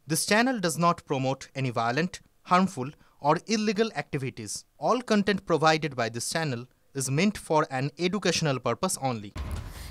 This channel does not promote any violent, harmful, or illegal activities. All content provided by this channel is meant for an educational purpose only.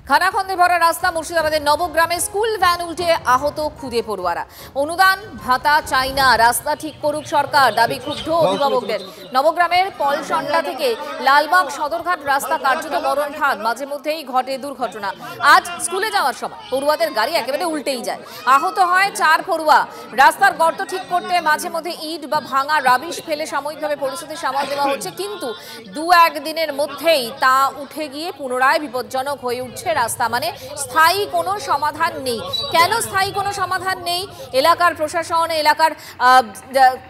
খানাখন্দে ভরা রাস্তা মুর্শিদাবাদের নবগ্রামে school van উল্টে আহত খুদে পড়ুয়ারা। অনুদান ভাতা চাই না, রাস্তা ঠিক করুক সরকার, দাবি ক্ষুব্ধ অভিভাবকদের। নবগ্রামের পলসন্ডা থেকে লালবাগ সদরঘাট রাস্তা কার্যত মরণ ফাঁদ, মাঝে মধ্যেই ঘটে দুর্ঘটনা। আজ স্কুলে যাওয়ার সময় পড়ুয়াদের গাড়ি একেবারে উল্টেই যায়, আহত হয় 4 পড়ুয়া। রাস্তার গর্ত ঠিক করতে মাঝে মধ্যে ইট বা ভাঙা রাবিশ ফেলে সাময়িকভাবে পরিস্থিতি সামাল দেওয়া হচ্ছে, কিন্তু 2-1 দিনের মধ্যেই তা উঠে গিয়ে পুনরায় বিপজ্জনক হয়ে উঠছে রাস্তা। মানে স্থায়ী কোনো সমাধান নেই। কেন স্থায়ী কোনো সমাধান নেই? এলাকার প্রশাসন, এলাকার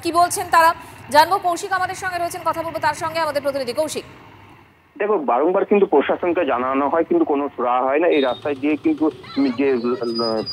কি বলছেন তারা জানবো। কৌশিক আমাদের সঙ্গে রয়েছেন, কথা বলবো তার সঙ্গে। আমাদের প্রতিনিধি কৌশিক। দেখো, বারংবার কিন্তু প্রশাসনকে জানানো হয়, কিন্তু কোনো সুরাহা হয় না। এই রাস্তায় দিয়ে কিন্তু যে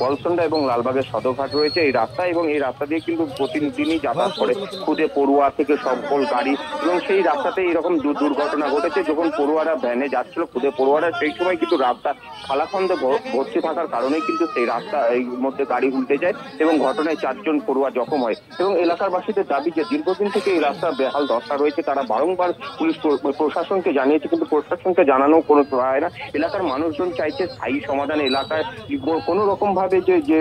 পলসন্ডা এবং লালবাগের সদরঘাট রয়েছে, এই রাস্তা এবং এই রাস্তা দিয়ে কিন্তু প্রতিদিনই যাতায়াত করে খুদে পড়ুয়া থেকে সকল গাড়ি, এবং সেই রাস্তাতে এরকম দুর্ঘটনা ঘটেছে। যখন পড়ুয়ারা ভ্যানে যাচ্ছিল, খুদে পড়ুয়ারা, সেই সময় কিন্তু রাস্তা খালাখন্দে ভর্তি থাকার কারণে কিন্তু সেই রাস্তা এই মধ্যে গাড়ি উল্টে যায় এবং ঘটনায় 4 জন পড়ুয়া জখম হয়। এবং এলাকাবাসীদের দাবি যে দীর্ঘদিন থেকে এই রাস্তা বেহাল দশা রয়েছে। তারা বারংবার পুলিশ প্রশাসনকে জানিয়েছে, কিন্তু প্রশাসনকে জানানো কোনো হয় না। এলাকার মানুষজন চাইছে স্থায়ী সমাধান। এলাকায় কোনো রকম ভাবে যে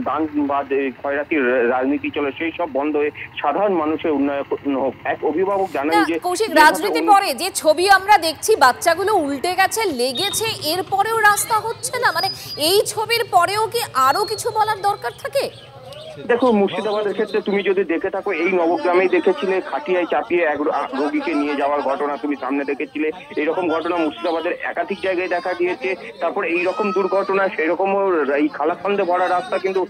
দান বা খয়রাতির রাজনীতি চলে, সেই সব বন্ধ হয়ে সাধারণ মানুষের উন্নয়ন হোক। এক অভিভাবক জানান যে কৌশিক, রাজনীতি পরে যে ছবি আমরা দেখছি, বাচ্চাগুলো উল্টে গেছে, লেগেছে, এরপরেও রাস্তা হচ্ছে না, মানে এই ছবির পরেও কি আরো কিছু বলার দরকার থাকে? দেখো, মুর্শিদাবাদের ক্ষেত্রে তুমি যদি দেখে থাকো, এই নবগ্রামেই দেখেছিলে খাটিয়ায় চাপিয়ে এক রোগীকে নিয়ে যাওয়ার ঘটনা তুমি সামনে দেখেছিলে। এইরকম ঘটনা মুর্শিদাবাদের একাধিক জায়গায় দেখা দিয়েছে। তারপরে এইরকম দুর্ঘটনা, সেরকম এই খালাখন্দে ভরা রাস্তা কিন্তু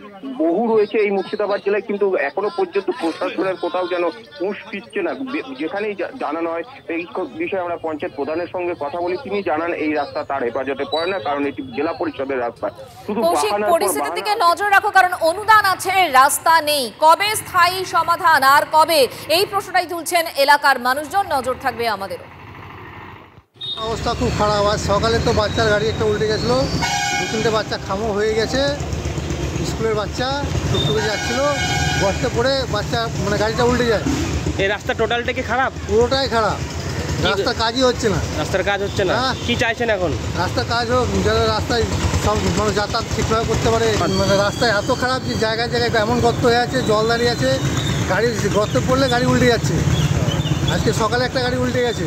বহু রয়েছে এই মুর্শিদাবাদ জেলায়, কিন্তু এখনো পর্যন্ত প্রশাসনের কোথাও যেন হুঁশ ফিরছে না। যেখানেই জানানো হয় এই বিষয়ে, আমরা পঞ্চায়েত প্রধানের সঙ্গে কথা বলি, তিনি জানান এই রাস্তা তার হেফাজতে পড়ে না, কারণ এটি জেলা পরিষদের রাস্তা। শুধু পরিস্থিতির দিকে নজর রাখো, কারণ অনুদান আছে, রাস্তা নেই। কবে স্থায়ী সমাধান আর কবে, এই প্রশ্নটাই তুলছেন এলাকার মানুষজন। নজর থাকবে আমাদের। অবস্থা খুব খারাপ। আজ সকালে তো বাচ্চার গাড়ি একটা উল্টে গেছিলো, 2-3টে বাচ্চা খামো হয়ে গেছে। স্কুলের বাচ্চা টুকটুকে যাচ্ছিল, গর্তে পড়ে বাচ্চা মানে গাড়িটা উল্টে যায়। এই রাস্তা টোটালটা কি খারাপ? পুরোটাই খারাপ। রাস্তার কাজই হচ্ছে না। রাস্তার কাজ হচ্ছে না, কি চাইছেন এখন? রাস্তার কাজ হোক, যেন রাস্তায় সব মানুষ যাতায়াত ঠিকভাবে করতে পারে। মানে রাস্তায় এত খারাপ যে জায়গায় জায়গায় এমন গর্ত হয়ে আছে, জল দাঁড়িয়ে আছে, গাড়ি গর্তে পড়লে গাড়ি উল্টে যাচ্ছে। আজকে সকালে একটা গাড়ি উল্টে গেছে।